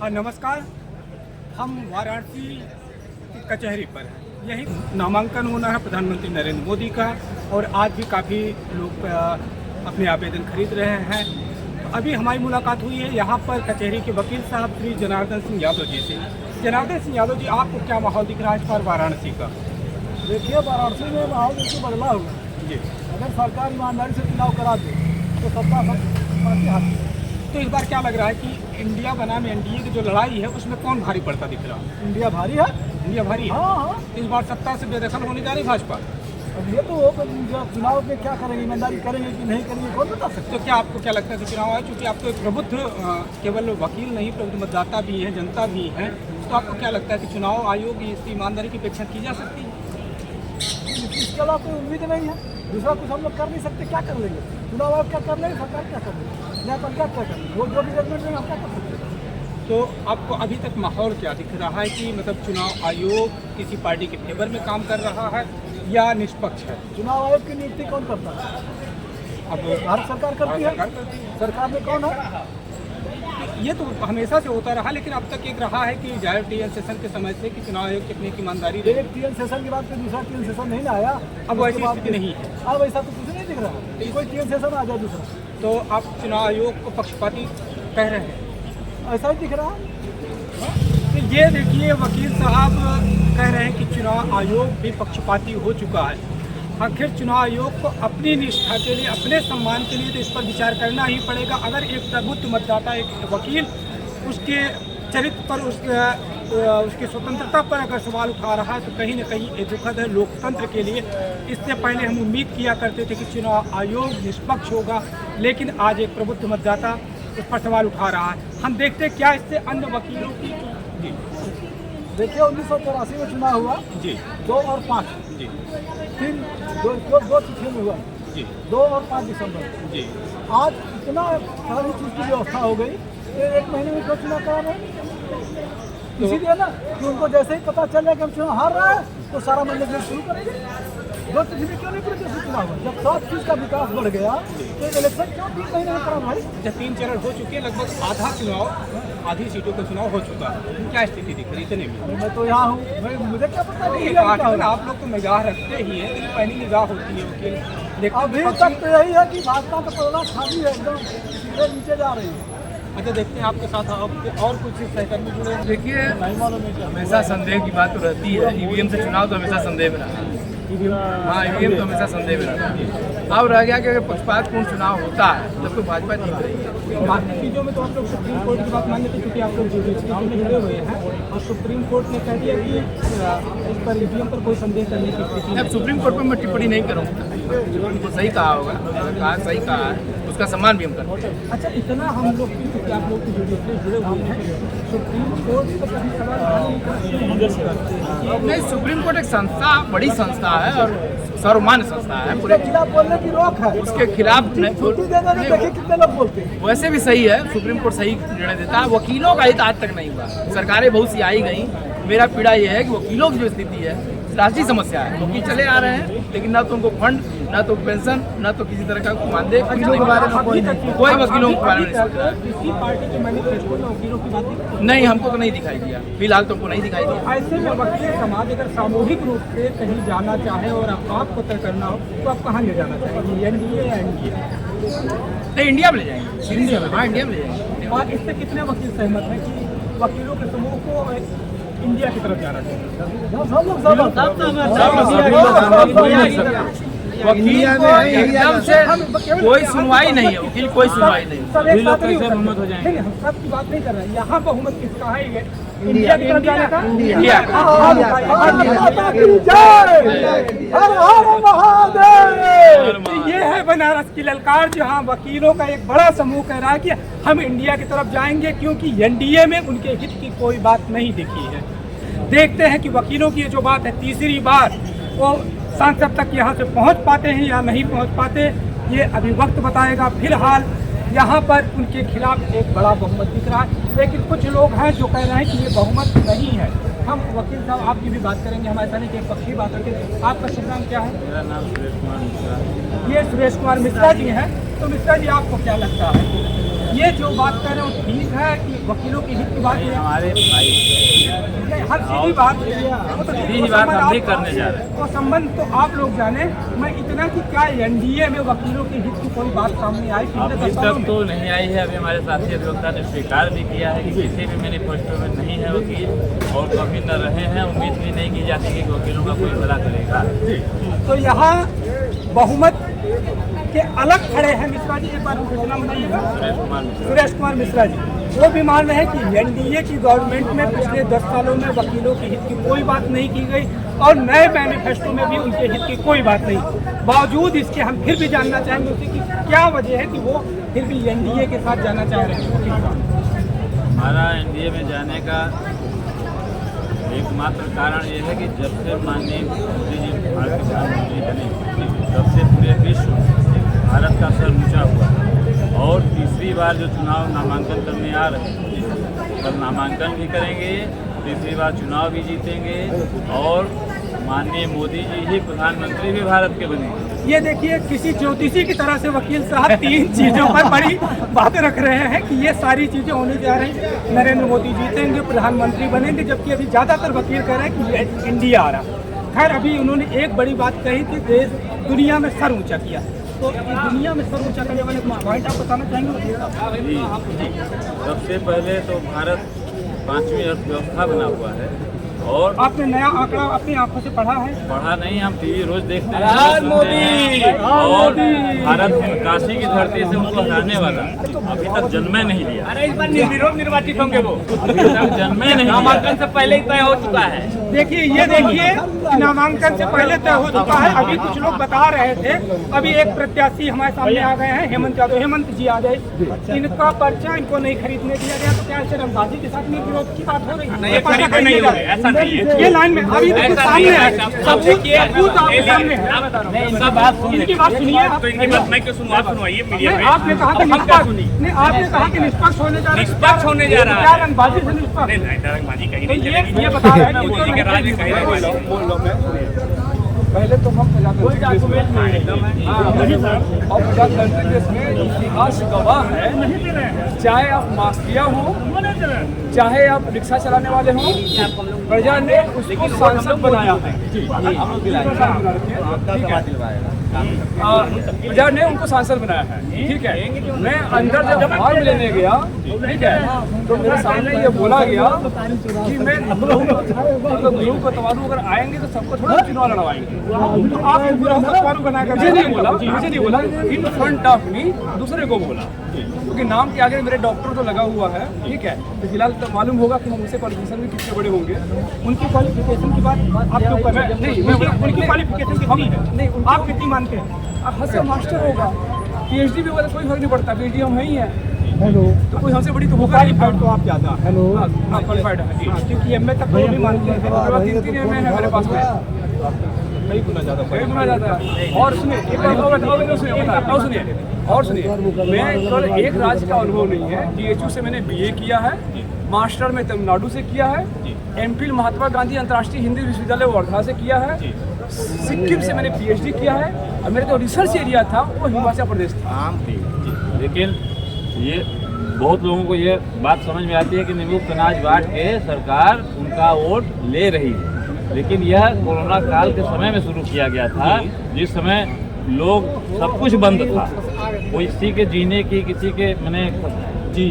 नमस्कार। हम वाराणसी की कचहरी पर हैं। यही नामांकन होना है प्रधानमंत्री नरेंद्र मोदी का और आज भी काफ़ी लोग अपने आवेदन खरीद रहे हैं। अभी हमारी मुलाकात हुई है यहाँ पर कचहरी के वकील साहब श्री जनार्दन सिंह यादव जी से। जनार्दन सिंह यादव जी, आपको क्या माहौल दिख रहा है इस बार वाराणसी का? देखिए, वाराणसी में माहौल बिल्कुल बदला हुआ जी। अगर सरकार ईमानदारी से चुनाव करा दे तो सत्ता पार्टी हाथ में। तो इस बार क्या लग रहा है कि इंडिया बनाम एनडीए की जो लड़ाई है उसमें कौन भारी पड़ता दिख रहा है? इंडिया भारी है। इंडिया भारी है। हाँ। इस बार सत्ता से बेदखल होने जा रही भाजपा। अब ये तो चुनाव में क्या करेंगे, ईमानदारी करेंगे कि नहीं करेंगे, कौन बता सकते। तो क्या आपको क्या लगता है कि चुनाव आए, क्योंकि आप तो एक प्रबुद्ध केवल वकील नहीं, प्रबुद्ध मतदाता भी है, जनता भी है, तो आपको क्या लगता है कि चुनाव आयोग इसकी ईमानदारी की अपेक्षा की जा सकती है? इसके अलावा कोई उम्मीद नहीं है। दूसरा कुछ हम लोग कर नहीं सकते, क्या कर लेंगे? चुनाव आयोग क्या कर लेंगे, सरकार क्या कर लेंगे, न्यायपालिका क्या कर लेंगे, वो जो भी जजमेंट देंगे हम क्या कर सकते हैं। तो आपको अभी तक माहौल क्या दिख रहा है कि मतलब चुनाव आयोग किसी पार्टी के फेवर में काम कर रहा है या निष्पक्ष है? चुनाव आयोग की नियुक्ति कौन करता है? अब भारत सरकार करती है। सरकार करती है। सरकार में कौन है? ये तो हमेशा से होता रहा, लेकिन अब तक एक रहा है कि जाहिर टीएन सेशन के समय से कि चुनाव आयोग की अपनी एक ईमानदारी रही। एक टीएन सेशन के बाद फिर दूसरा टीएन सेशन नहीं ना आया। अब वैसी स्थिति नहीं है। अब ऐसा तो कुछ नहीं दिख रहा है। कोई टीएन सेशन आ जाए दूसरा, तो आप चुनाव आयोग को पक्षपाती कह रहे हैं? ऐसा ही दिख रहा है। तो ये देखिए, वकील साहब कह रहे हैं कि चुनाव आयोग भी पक्षपाती हो चुका है। आखिर चुनाव आयोग को अपनी निष्ठा के लिए, अपने सम्मान के लिए तो इस पर विचार करना ही पड़ेगा। अगर एक प्रबुद्ध मतदाता, एक वकील उसके चरित्र पर, उसकी स्वतंत्रता पर अगर सवाल उठा रहा है तो कहीं ना कहीं ये दुखद है लोकतंत्र के लिए। इससे पहले हम उम्मीद किया करते थे कि चुनाव आयोग निष्पक्ष होगा, लेकिन आज एक प्रबुद्ध मतदाता उस पर सवाल उठा रहा है। हम देखते क्या इससे अन्य वकीलों की जी देखिए, 1984 में चुनाव हुआ जी 2 और 5 जी दो तिथियों में हुआ जी 2 और 5 दिसंबर। जी आज इतना सारी चीज़ की व्यवस्था हो गई कि 1 महीने में क्यों चुनाव करा रहे हैं? इसीलिए ना कि उनको जैसे ही पता चल जाए कि हम चुनाव हार रहा है तो सारा मैनेजमेंट शुरू करेंगे। 2 तिथि में क्यों नहीं पूरे देश चुनाव हुआ? जब सब चीज़ का विकास बढ़ गया तो इलेक्शन क्यों 3 महीने में करा भाई? जब 3 चरण हो चुके हैं, लगभग आधी सीटों का चुनाव हो चुका है, क्या स्थिति दिख रही है इतने में? मैं तो यहाँ हूँ, मुझे क्या पता नहीं। आप लोग तो निगाह रखते ही हैं, लेकिन पहली निगाह होती है वकील। देखो अभी तक तो यही है कि भाजपा का पलड़ा खाली है, एकदम सीधे नीचे जा रही है। अच्छा, देखते हैं आपके साथ और कुछ सहकर्मी जुड़े हैं। देखिए, नहीं मालूम है क्या। हमेशा संदेह की बात तो रहती है। ईवीएम से चुनाव तो हमेशा संदेह में रहा। हाँ, ईवीएम तो हमेशा संदेह में रहा। अब रह गया कि अगर पक्षपातपूर्ण चुनाव होता है तब तो भाजपा जीत रही है। बाकी चीज़ों में तो आप लोग सुप्रीम कोर्ट की बात मान लेते, क्योंकि आप लोग जुडिशरी में जुड़े हुए हैं और सुप्रीम कोर्ट ने कह दिया कि इस पर ईवीएम पर कोई संदेह करने की स्थिति अब सुप्रीम कोर्ट पर मैं टिप्पणी नहीं करूँगा। उनको सही कहा होगा, अगर कहा सही कहा है उसका सम्मान भी हम करते हैं। अच्छा, इतना हम लोग क्योंकि आप लोग की जुडिशरी जुड़े हुए हैं, सुप्रीम कोर्ट पर कभी सवाल नहीं, सुप्रीम कोर्ट एक संस्था, बड़ी संस्था है और सर्वमान्य संस्था है। पूरे खिलाफ बोलने की रोक है। उसके खिलाफ छुट्टी देने में देखिए कितने लोग बोलते हैं। वैसे भी सही है, सुप्रीम कोर्ट सही निर्णय देता है। वकीलों का हित आज तक नहीं हुआ। सरकारें बहुत सी आई गई। मेरा पीड़ा ये है कि वकीलों की जो स्थिति है राष्ट्रीय समस्या है। वकील चले आ रहे हैं, लेकिन ना तो उनको फंड, ना तो पेंशन, ना तो किसी तरह का मानदेय, वकीलों के बारे में कोई वकीलों के बारे में नहीं सोच रहा है। किसी पार्टी के मैनिफेस्टो में वकीलों की बात नहीं, हमको तो नहीं दिखाई दिया, फिलहाल तुमको नहीं दिखाई दिया। ऐसे में वकील समाज अगर सामूहिक रूप से कहीं जाना चाहे और आपको तय करना हो तो आप कहाँ ले जाना चाहेंगे, एनडीए या एनडीए? नहीं, इंडिया में ले जाएंगे। इंडिया में, हाँ, इंडिया में ले जाएंगे। और इससे कितने वकील सहमत हैं कि वकीलों के समूह को इंडिया की तरफ जाना चाहिए? वकील को एकदम से कोई सुनवाई नहीं है। वकील कोई सुनवाई नहीं। सब एक साथ नहीं हो जाएंगे। हम सब की बात नहीं कर रहे हैं। यहाँ बहुमत किसका है? ये इंडिया की तरफ जाने का। इंडिया का। तो ये है बनारस की ललकार, जहाँ वकीलों का एक बड़ा समूह कह रहा है कि हम इंडिया की तरफ जाएंगे, क्योंकि एनडीए में उनके हित की कोई बात नहीं दिखी है। देखते हैं कि वकीलों की जो बात है तीसरी बार वो सांसद तक यहाँ से पहुँच पाते हैं या नहीं पहुँच पाते, ये अभी वक्त बताएगा। फिलहाल यहाँ पर उनके खिलाफ एक बड़ा बहुमत दिख रहा है, लेकिन कुछ लोग हैं जो कह रहे हैं कि ये बहुमत नहीं है। हम वकील साहब आपकी भी बात करेंगे, हम ऐसा नहीं कि एक पक्षी बात करके। आपका शुभ नाम क्या है? मेरा नाम सुरेश कुमार मिश्रा है। ये सुरेश कुमार मिश्रा जी हैं। तो मिश्रा जी, आपको क्या लगता है ये जो बात कर रहे हो ठीक है कि वकीलों के हित की बात है? हमारे भाई हर सीधी बात सीधी ही बात हम भी करने जा रहे हैं। तो संबंध तो आप लोग जाने, मैं इतना कि क्या एनडीए में वकीलों के हित की कोई बात सामने आई पिछले 10 अभी सालों तक में? तो नहीं आई है। अभी हमारे साथी अधिवक्ता ने स्वीकार भी किया है कि किसी भी मैनिफेस्टो में नहीं है वकील, और कभी न रहे हैं। उम्मीद भी नहीं की जाती कि वकीलों का कोई भला करेगा। तो यहाँ बहुमत के अलग खड़े हैं मिश्रा जी, एक बार उनका नाम बताइएगा। सुरेश कुमार मिश्रा जी, वो भी मान रहे हैं कि एनडीए की गवर्नमेंट में पिछले 10 सालों में वकीलों के हित की कोई बात नहीं की गई, और नए मैनिफेस्टो में भी उनके हित की कोई बात नहीं। बावजूद इसके हम फिर भी जानना चाहेंगे उसकी कि क्या वजह है कि वो फिर भी एनडीए के साथ जाना चाह रहे हैं। हमारा एनडीए में जाने का एकमात्र कारण ये है कि जब से माननीय मोदी जी भारत के प्रधानमंत्री बने, तब से पूरे विश्व भारत का सर ऊंचा हुआ है। और तीसरी बार जो चुनाव नामांकन करने आ रहे हैं, कल नामांकन भी करेंगे, तीसरी बार चुनाव भी जीतेंगे, और माननीय मोदी जी ही प्रधानमंत्री भी भारत के बनेंगे। ये देखिए, किसी ज्योतिषी की तरह से वकील साहब 3 चीजों पर बड़ी बातें रख रहे हैं कि ये सारी चीजें होने जा रही हैं। नरेंद्र मोदी जीतेंगे, प्रधानमंत्री बनेंगे, जबकि अभी ज्यादातर वकील कह रहे हैं कि ये इंडिया आ रहा। खैर, अभी उन्होंने एक बड़ी बात कही कि देश दुनिया में सर ऊंचा किया, तो इस दुनिया में सर ऊंचा करने वाले कुछ पॉइंट आप बताना चाहेंगे? जी, सबसे पहले तो भारत 5वीं अर्थव्यवस्था बना हुआ है, और आपने नया आंकड़ा अपनी आंखों से पढ़ा है? पढ़ा नहीं, हम टीवी रोज देखते हैं मोदी, और भारत काशी की धरती से उनको हटाने वाला अभी तक जन्मे नहीं लिया। अरे इस बार निर्विरोध निर्वाचित होंगे वो, अभी तक जन्मे नहीं लिया। नामांकन से पहले ही तय हो चुका है। देखिए, ये देखिए कि नामांकन से पहले तय हो चुका है। अभी कुछ लोग बता रहे थे, अभी एक प्रत्याशी हमारे सामने आ गए हैं, हेमंत यादव। हेमंत जी आ गए, इनका पर्चा इनको नहीं खरीदने दिया गया, तो क्या शर्मबाजी के साथ निर्विरोध की बात हो रही है? नहीं, खरीदने नहीं हो रहे, ऐसा नहीं है। ये लाइन में अभी तो कुछ सामने है, सबूत आपके सामने है। इनकी बात सुनिए। इनकी बात सुनिए आप। तो इनकी बात मैं क्यों सुनूं? आप सुनवाइए मीडिया नहीं, में। आपने कहा कि निष्पक्ष नहीं, आपने कहा कि निष्पक्ष होने जा रहा है। निष्पक्ष होने जा रहा है। क्या रंगबाजी से निष्पक्ष? नहीं, रंगबाजी कहीं तो नहीं चलेगी। ये बता रहे हैं कि मोदी के राज में कहीं नहीं चलेगी। पहले तो हम प्रजातंत्र देश में और प्रजातंत्र देश में इतिहास गवाह है, चाहे आप माफिया हो, चाहे आप रिक्शा चलाने वाले हो, प्रजा ने उसको सांसद बनाया है। प्रजा ने उनको सांसद बनाया है, ठीक है। मैं अंदर जब फॉर्म लेने गया, ठीक है, तो मेरे सामने ये बोला गया कि मैं ग्रुप को तवारू अगर आएंगे तो सबको थोड़ा चुनाव लड़वाएंगे। तो आप पूरा सत्वारू बनाकर मुझे नहीं बोला, इन फ्रंट ऑफ मी दूसरे को बोला, क्योंकि नाम के आगे मेरे डॉक्टर तो लगा हुआ है, ठीक है। तो फिलहाल तो मालूम होगा कि हम उनसे क्वालिफिकेशन में कितने बड़े होंगे। उनकी क्वालिफिकेशन की बात आप क्यों कर रहे हैं? नहीं, मैं उनकी क्वालिफिकेशन कितनी है? नहीं, आप कितनी मानते हैं? अब हद से मास्टर होगा, पीएचडी भी होगा तो कोई फर्क नहीं पड़ता, पीएचडी हम ही हैं। हेलो, तो कोई हमसे बड़ी तो होगा नहीं। क्वालिफाइड तो आप ज़्यादा। हेलो, हाँ क्वालिफाइड है जी, क्योंकि एमए तक तो भी मानते हैं। 3 एमए है मेरे पास में, नहीं गुना ज़्यादा। कई गुना जाता है। और सुनिए, एक बात और सुनिए, और सुनिए, मैं कल एक राज्य का अनुभव नहीं है। DHU से मैंने BA किया है, मास्टर में तमिलनाडु से किया है, एमफिल महात्मा गांधी अंतर्राष्ट्रीय हिंदी विश्वविद्यालय वर्धा से किया है, सिक्किम से मैंने PhD किया है, और मेरा जो रिसर्च एरिया था वो हिमाचल प्रदेश था। लेकिन ये बहुत लोगों को ये बात समझ में आती है कि निमुक्त अनाज बांट के सरकार उनका वोट ले रही है, लेकिन यह कोरोना काल के समय में शुरू किया गया था, जिस समय लोग सब कुछ बंद था, किसी के जीने की, किसी के मैंने जी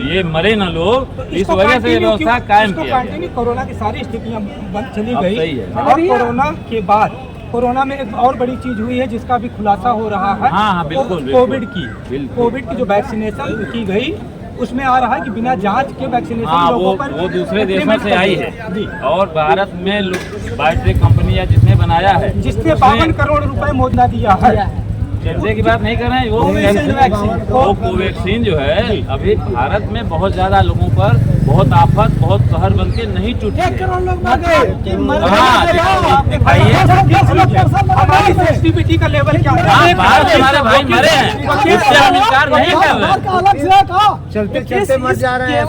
ये मरे ना लोग, इस वजह से ये व्यवस्था कायम किया गया। कोरोना की सारी स्थितियां बंद चली अब गई, सही है। और कोरोना के बाद कोरोना में एक और बड़ी चीज हुई है जिसका भी खुलासा हो रहा है। हाँ, बिल्कुल, कोविड बिल्कुल। कोविड की जो वैक्सीनेशन की गई, उसमें आ रहा है कि बिना जांच के वैक्सीनेशन हाँ, लोगों पर वो दूसरे देशों से आई है, जी। और भारत में बायोटेक कंपनी जिसने बनाया है, जिसने 52 करोड़ रुपए मुआवजा दिया है। कैंसर की बात नहीं कर रहे हैं, वो कोवैक्सीन जो है अभी भारत में बहुत ज्यादा लोगों पर बहुत आफत, बहुत कहर बन के नहीं टूटी 1 करोड़ लोग मर गए। हमारी सेंसिटिविटी का लेवल क्या है? भारत हमारे भाई मरे हैं, इससे हम इनकार नहीं कर रहे। अलग से कहा चलते चलते मर जा रहे हैं।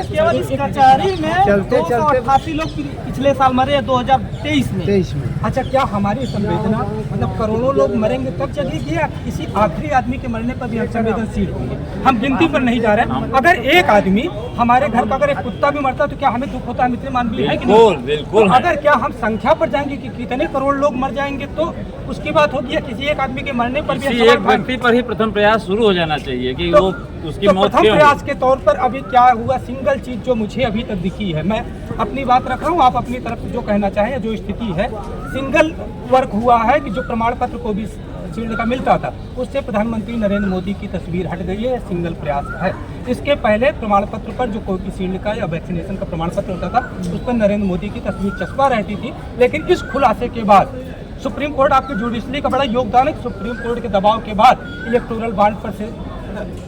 केवल इस कचहरी में 288 लोग पिछले साल मरे हैं 2023 में। 23 में अच्छा, क्या हमारी संवेदना मतलब करोड़ों लोग मरेंगे तब चलेगी या किसी आखिरी आदमी के मरने पर भी हम संवेदनशील होंगे? हम गिनती पर नहीं जा रहे हैं। अगर एक आदमी हमारे घर का अगर एक कुत्ता भी मरता तो क्या हमें दुख होता है? हम इतने मानवीय है कि नहीं? बिल्कुल बिल्कुल है। अगर क्या हम संख्या पर जाएंगे कि कितने करोड़ लोग मर जाएंगे तो उसकी बात होती है। किसी एक आदमी के मरने पर भी किसी हम एक सवाल व्यक्ति पर ही प्रथम प्रयास शुरू हो जाना चाहिए कि तो- वो उसकी तो मौत प्रथम क्यों प्रयास हुई। के तौर पर अभी क्या हुआ? सिंगल चीज जो मुझे अभी तक दिखी है, मैं अपनी बात रख रहा हूँ, आप अपनी तरफ से जो कहना चाहें, जो स्थिति है, सिंगल वर्क हुआ है कि जो प्रमाण पत्र कोविशील्ड का मिलता था उससे प्रधानमंत्री नरेंद्र मोदी की तस्वीर हट गई है। सिंगल प्रयास है। इसके पहले प्रमाण पत्र पर जो कोविशील्ड का या वैक्सीनेशन का प्रमाण पत्र होता था उस पर नरेंद्र मोदी की तस्वीर चस्पा रहती थी। लेकिन इस खुलासे के बाद सुप्रीम कोर्ट, आपकी जुडिशरी का बड़ा योगदान है, सुप्रीम कोर्ट के दबाव के बाद इलेक्टोरल बॉन्ड पर से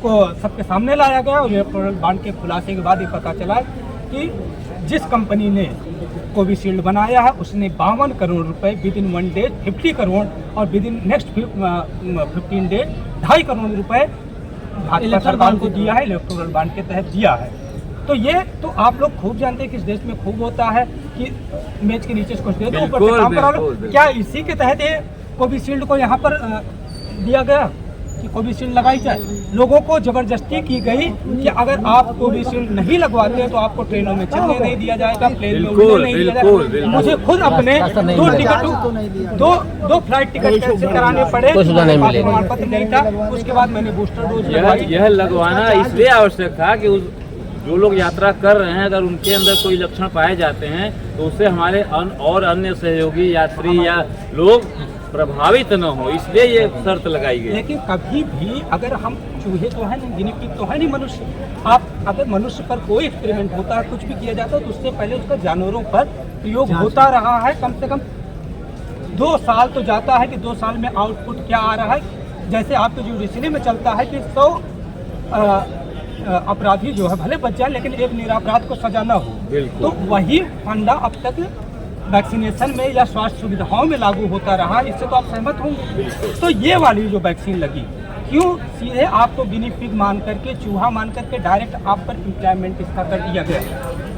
को सबके सामने लाया गया और इलेक्टोरल बॉन्ड के खुलासे के बाद ये पता चला कि जिस कंपनी ने कोविशील्ड बनाया है उसने 52 करोड़ रुपए विद इन 1 डे 50 करोड़ और with in next 15 day 2.5 crore रुपए भाजपा सरकार को दिया है, इलेक्टोरल बॉन्ड के तहत दिया है। तो ये तो आप लोग खूब जानते हैं कि इस देश में खूब होता है कि मेज के नीचे कुछ दे दो, ऊपर से काम करा लो। बिल्कुल। क्या इसी के तहत ये कोविशील्ड को यहाँ पर दिया गया कि कोविशील्ड लगाई जाए? लोगों को जबरदस्ती की गई कि अगर आप कोविशील्ड नहीं लगवाते तो आपको ट्रेनों में चलने नहीं दिया जाएगा, प्लेन में उड़ने नहीं दिया जाएगा। मुझे खुद अपने दो फ्लाइट टिकट कैंसिल कराने पड़े, प्रमाण पत्र नहीं था। उसके बाद मैंने बूस्टर डोज लगवाई। यह लगवाना इसलिए आवश्यक था कि जो लोग यात्रा कर रहे हैं अगर उनके अंदर कोई लक्षण पाए जाते हैं तो उससे हमारे और अन्य सहयोगी यात्री या लोग प्रभावित न हो, इसलिए ये शर्त लगाई गई। लेकिन कभी भी अगर हम चूहे तो है नहीं, गिनी पिग तो है नहीं मनुष्य, आप अगर मनुष्य पर कोई एक्सपेरिमेंट होता है, कुछ भी किया जाता है तो उससे पहले उसका जानवरों पर प्रयोग होता रहा है। कम से कम 2 साल तो जाता है कि 2 साल में आउटपुट क्या आ रहा है। जैसे आपके जुडिशरी में चलता है कि 100 अपराधी जो है भले बच जाए लेकिन एक निरपराध को सजा न हो, तो वही फंडा अब तक वैक्सीनेशन में या स्वास्थ्य सुविधाओं में लागू होता रहा। इससे तो आप सहमत होंगे। तो ये वाली जो वैक्सीन लगी, क्यों सीधे आपको गिनी पिग मान करके, चूहा मान करके डायरेक्ट आप पर इम्प्लीमेंट इसका कर दिया गया?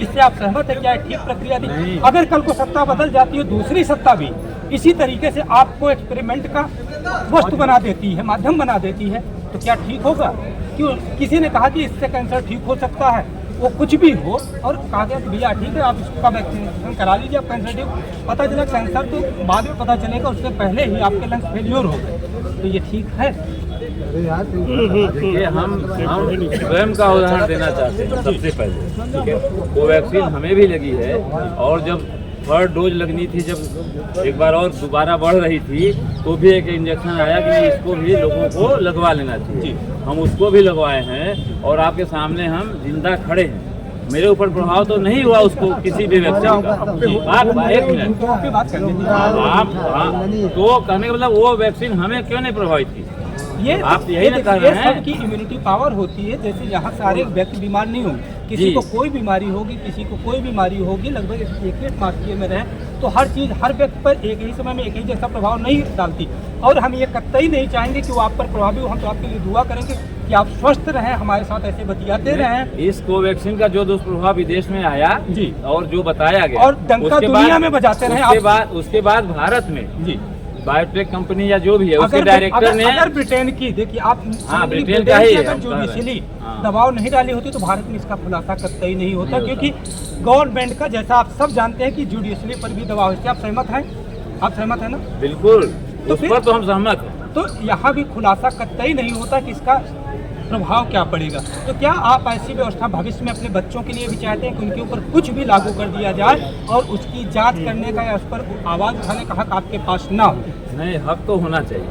इससे आप सहमत है? क्या ठीक प्रक्रिया थी? अगर कल को सत्ता बदल जाती है, दूसरी सत्ता भी इसी तरीके से आपको एक्सपेरिमेंट का वस्तु बना देती है, माध्यम बना देती है, तो क्या ठीक होगा? क्यों किसी ने कहा कि इससे कैंसर ठीक हो सकता है, वो कुछ भी हो, और कहा गया कि भैया ठीक है आप इसका वैक्सीनेशन करा लीजिए, आप कैंसर ठीक। पता चला कैंसर तो बाद में पता चलेगा, उससे पहले ही आपके लंग्स फेल्योर हो गए। तो ये ठीक है? देखिए हम स्वयं का उदाहरण देना चाहते हैं। सबसे पहले कोवैक्सीन हमें भी लगी है और जब 3rd डोज लगनी थी, जब एक बार और दोबारा बढ़ रही थी तो भी एक इंजेक्शन आया कि इसको भी लोगों को लगवा लेना चाहिए। हम उसको भी लगवाए हैं और आपके सामने हम जिंदा खड़े हैं। मेरे ऊपर प्रभाव तो नहीं हुआ उसको किसी भी वैक्सीन का। आप एक मिनट आप तो कहने का मतलब वो वैक्सीन हमें क्यों नहीं प्रभावित की? ये आप यही ना कह रहे हैं? सबकी इम्यूनिटी पावर होती है। जैसे यहाँ सारे व्यक्ति बीमार नहीं होंगे, किसी को कोई बीमारी होगी, किसी को कोई बीमारी होगी, लगभग एक मास्किए में रहे तो हर चीज़ हर व्यक्ति पर एक ही समय में एक ही जैसा प्रभाव नहीं डालती। और हम ये कतई नहीं चाहेंगे कि वो आप पर प्रभावी हो। हम तो आपके लिए दुआ करेंगे कि आप स्वस्थ रहें, हमारे साथ ऐसे बतियाते रहें। इस कोवैक्सीन का जो दुष्प्रभाव विदेश में आया जी, और जो बताया गया और डंका दुनिया में बजाते रहे। उसके बाद भारत में जी बायोटेक कंपनी या जो भी है उसके डायरेक्टर ने अगर ब्रिटेन की देखिए आप, ब्रिटेन का ही अगर जुडिशरी दबाव नहीं डाली होती तो भारत में इसका खुलासा कतई नहीं होता, क्योंकि गवर्नमेंट का, जैसा आप सब जानते हैं कि जुडिशरी पर भी दबाव है। आप सहमत हैं? आप सहमत है ना? बिल्कुल, तो उस पर तो हम सहमत हैं। तो यहाँ भी खुलासा कतई नहीं होता कि इसका प्रभाव क्या पड़ेगा। तो क्या आप ऐसी व्यवस्था भविष्य में अपने बच्चों के लिए भी चाहते हैं कि उनके ऊपर कुछ भी लागू कर दिया जाए और उसकी जांच करने का या उस पर आवाज़ उठाने का हक आपके पास ना हो? नहीं, हक तो होना चाहिए।